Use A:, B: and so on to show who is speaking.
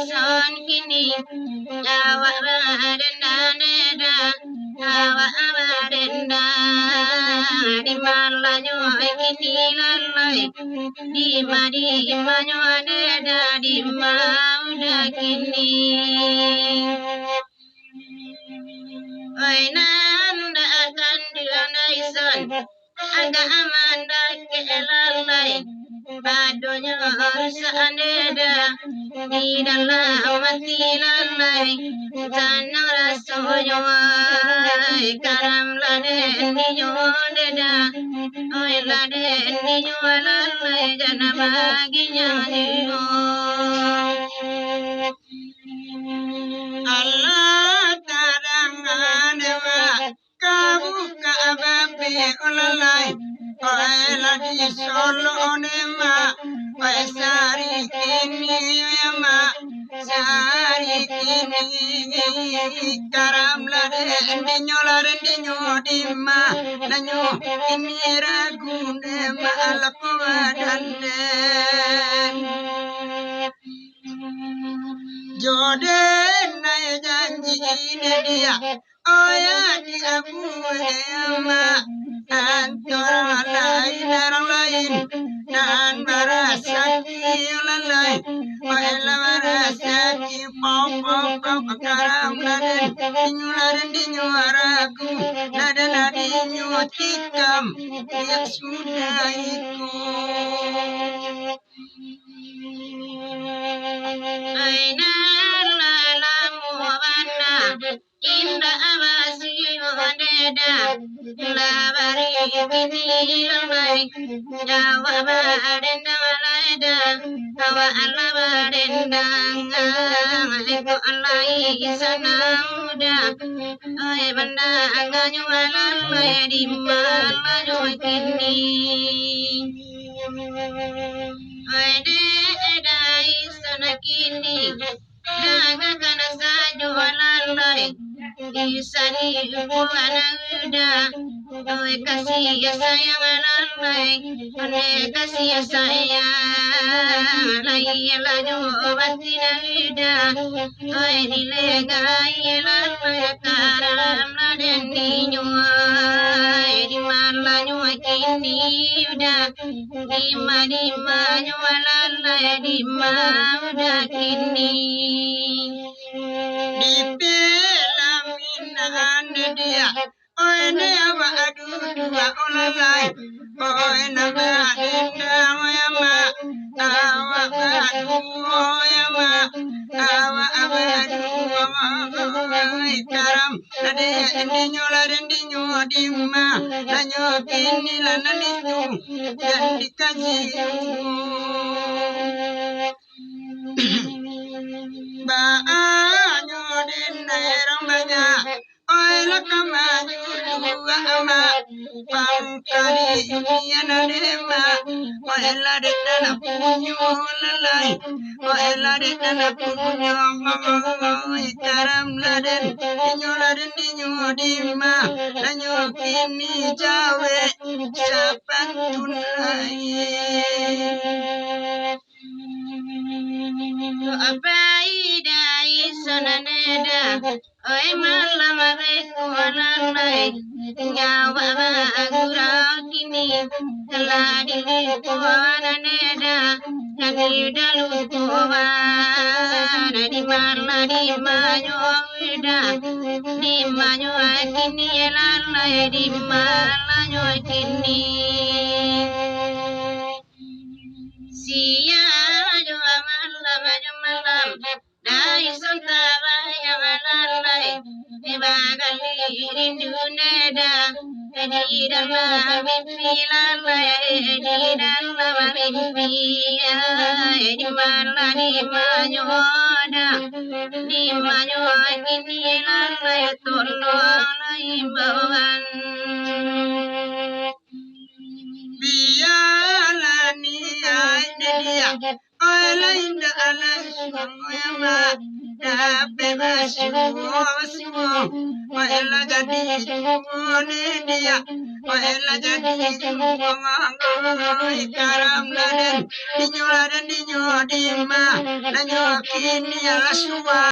A: Son kini awa barendaneda awa abarenda di malanyo kini lalai di manyo adeda di mauda kini Ainanda akan dilanaisan aga amanda ke lalai padonya saaneda di dalam mati lalai tanang rasoyo karam lade ni nyodeda oi lade ni nyolalai jana baginya niyo Allah karanganewa kabuka ababe olalai Oela di solo onema Oesari kini yama Sari kini Karam lade Ninyo lade ninyo dima Nanyo kini ragunde Malapo wadande Jode na janji ini dia Oya di abu yama Antara lain orang lain Dan barasaki lalai Oela barasaki Pop karam laden Dinyu laden dinyu araku Laden ladinyu tikam Yang sudah ikut Aina lalamu wana Inda abasi yodeda Labari kini lamai Jawa barenda malaida Hawa ala barenda Eko alai sana muda Oe banda anganyu alalai di malayo kini Oe de edai sana kini Daga kana sajo alalai Isani ukwana uda Oe kasih ya sayang alalai Oe kasih ya sayang Lai lajo batina uda Oe nilega alalai Karam laden ninyo Di malanyo kini uda Dima nyo alalai Dima uda kini dia Oene aba adudu wa olalai Oene ba adenda oyama Awa adu oyama Awa abadu oyama Karam Nade endinyo larendinyo dimma Nanyo kini lananitu Jadi kajiu Ba anyo dinda erambanya Oela kamaju dua ama pangkari yana dema Oela de dana punyo lalai Oela de dana punyo karam laden Dinyo laden dinyo dima Nanyo kini jawe Sapan tunai Abaida isananeda Oe malamare kualalai Nyawa agura kini Teladi kuananeda Nagidalu kuwa Nadi marla di manyo uda Di manyo kini lalai Di malanyo kini Sia jua malam Dai suntara yang lalai Ibagali rinduneda Edidan mamipilala Edidan mamipia Edimala di manyoda Di manyoda kinilala Tolala imbawan Bialani aidedia Alainda alasuyama Dape basuo Waela jadi dia Waela jadi Ikaram naden Dinyo dimah Nanyo kini alasua